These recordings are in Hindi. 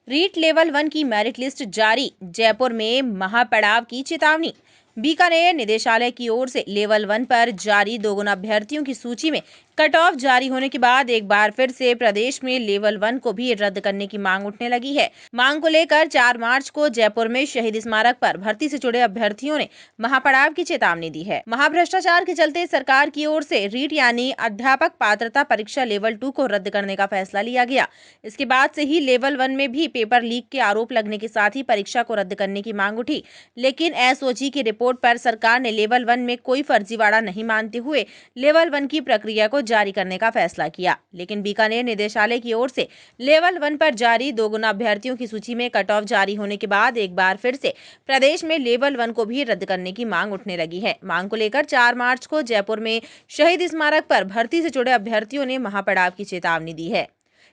रीट लेवल 1 की मेरिट लिस्ट जारी, जयपुर में महापड़ाव की चेतावनी। बीकानेर निदेशालय की ओर से लेवल 1 पर जारी दोगुना अभ्यर्थियों की सूची में कट ऑफ जारी होने के बाद एक बार फिर से प्रदेश में लेवल 1 को भी रद्द करने की मांग उठने लगी है। मांग को लेकर 4 मार्च को जयपुर में शहीद स्मारक पर भर्ती से जुड़े अभ्यर्थियों ने महापड़ाव की चेतावनी दी है। महाभ्रष्टाचार के चलते सरकार की ओर से रीट यानी अध्यापक पात्रता परीक्षा लेवल 2 को रद्द करने का फैसला लिया गया। इसके बाद से ही लेवल 1 में भी पेपर लीक के आरोप लगने के साथ ही परीक्षा को रद्द करने की मांग उठी, लेकिन एसओजी की रिपोर्ट पर सरकार ने लेवल 1 में कोई फर्जीवाड़ा नहीं मानते हुए लेवल 1 की प्रक्रिया को जारी करने का फैसला किया। लेकिन बीकानेर निदेशालय की ओर से लेवल 1 पर जारी दोगुना अभ्यर्थियों की सूची में कट ऑफ जारी होने के बाद एक बार फिर से प्रदेश में लेवल 1 को भी रद्द करने की मांग उठने लगी है। मांग को लेकर 4 मार्च को जयपुर में शहीद स्मारक पर भर्ती से जुड़े अभ्यर्थियों ने महापड़ाव की चेतावनी दी है।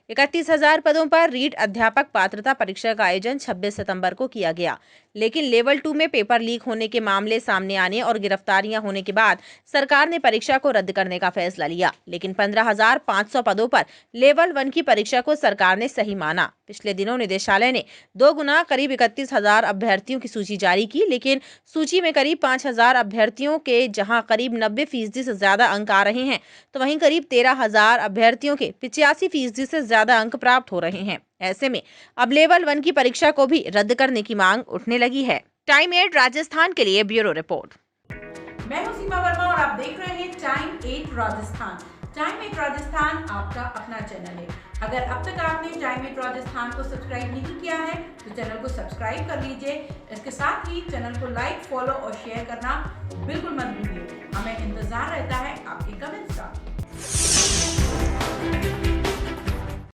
31,000 पदों पर रीट अध्यापक पात्रता परीक्षा का आयोजन 26 सितंबर को किया गया, लेकिन लेवल 2 में पेपर लीक होने के मामले सामने आने और गिरफ्तारियां होने के बाद सरकार ने परीक्षा को रद्द करने का फैसला लिया। लेकिन 15,500 पदों पर लेवल 1 की परीक्षा को सरकार ने सही माना। पिछले दिनों निदेशालय ने 2 गुना करीब 31,000 अभ्यर्थियों की सूची जारी की, लेकिन सूची में करीब 5,000 अभ्यर्थियों के जहां करीब 90% से ज्यादा अंक आ रहे हैं, तो वहीं करीब 13,000 अभ्यर्थियों के 85% से ज्यादा अंक प्राप्त हो रहे हैं। ऐसे में अब लेवल 1 की परीक्षा को भी रद्द करने की मांग उठने लगी है। टाइम 8 राजस्थान के लिए ब्यूरो रिपोर्ट। मैं हूं सीमा वर्मा और आप देख रहे हैं टाइम 8 राजस्थान। टाइम 8 राजस्थान आपका अपना चैनल है। अगर अब तक आपने टाइम 8 राजस्थान को सब्सक्राइब नहीं किया है तो चैनल को सब्सक्राइब कर लीजिए। इसके साथ ही चैनल को लाइक, फॉलो और शेयर करना बिल्कुल मत भूलिए। हमें इंतजार रहता है आपके कमेंट्स का।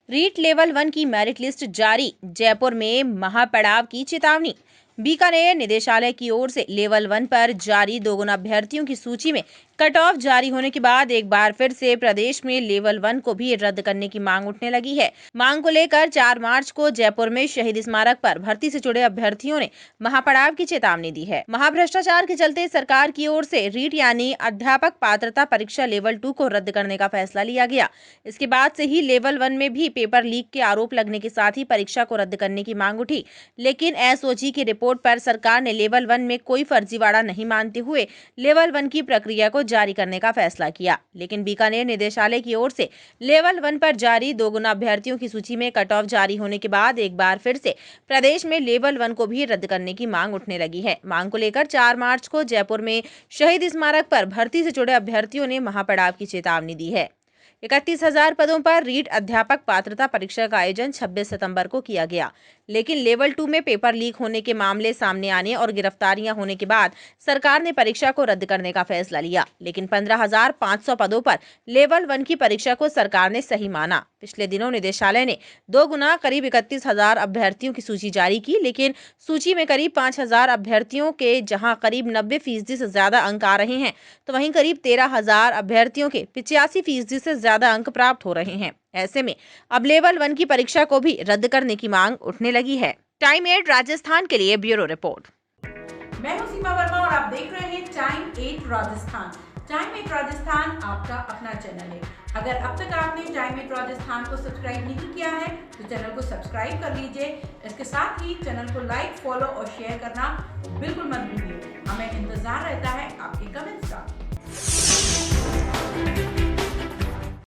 रीट लेवल 1 की मेरिट लिस्ट जारी, जयपुर में महापड़ाव की चेतावनी। बीकानेर निदेशालय की ओर से लेवल 1 पर जारी दोगुना अभ्यर्थियों की सूची में कट ऑफ जारी होने के बाद एक बार फिर से प्रदेश में लेवल 1 को भी रद्द करने की मांग उठने लगी है। मांग को लेकर 4 मार्च को जयपुर में शहीद स्मारक पर भर्ती से जुड़े अभ्यर्थियों ने महापड़ाव की चेतावनी दी है। महाभ्रष्टाचार के चलते सरकार की ओर से रीट यानी अध्यापक पात्रता परीक्षा लेवल 2 को रद्द करने का फैसला लिया गया। इसके बाद से ही लेवल 1 में भी पेपर लीक के आरोप लगने के साथ ही परीक्षा को रद्द करने की मांग उठी, लेकिन एसओजी की रिपोर्ट पर सरकार ने लेवल 1 में कोई फर्जीवाड़ा नहीं मानते हुए लेवल 1 की प्रक्रिया को जारी करने का फैसला किया। लेकिन बीकानेर निदेशालय की ओर से लेवल 1 पर जारी दोगुना अभ्यर्थियों की सूची में कट ऑफ जारी होने के बाद एक बार फिर से प्रदेश में लेवल 1 को भी रद्द करने की मांग उठने लगी है। मांग को लेकर 4 मार्च को जयपुर में शहीद स्मारक पर भर्ती से जुड़े अभ्यर्थियों ने महापड़ाव की चेतावनी दी है। 31,000 पदों पर रीट अध्यापक पात्रता परीक्षा का आयोजन 26 सितंबर को किया गया, लेकिन लेवल 2 में पेपर लीक होने के मामले सामने आने और गिरफ्तारियां होने के बाद सरकार ने परीक्षा को रद्द करने का फैसला लिया। लेकिन 15,500 पदों पर लेवल 1 की परीक्षा को सरकार ने सही माना। पिछले दिनों निदेशालय ने 2 गुना करीब 31,000 अभ्यर्थियों की सूची जारी की, लेकिन सूची में करीब 5,000 अभ्यर्थियों के जहां करीब 90% से ज्यादा अंक आ रहे हैं, तो वहीं करीब 13,000 अभ्यर्थियों के 85% से ज्यादा अंक प्राप्त हो रहे हैं। ऐसे में अब लेवल 1 की परीक्षा को भी रद्द करने की मांग उठने लगी है। टाइम 8 राजस्थान के लिए ब्यूरो रिपोर्ट। मैं हूं सीमा वर्मा और आप देख रहे हैं टाइम 8 राजस्थान। टाइम 8 राजस्थान आपका अपना चैनल है। अगर अब तक आपने टाइम 8 राजस्थान को सब्सक्राइब नहीं किया है तो चैनल को सब्सक्राइब कर लीजिए। इसके साथ ही चैनल को लाइक, फॉलो और शेयर करना बिल्कुल मत भूलिए। हमें इंतजार रहता है आपके कमेंट्स का।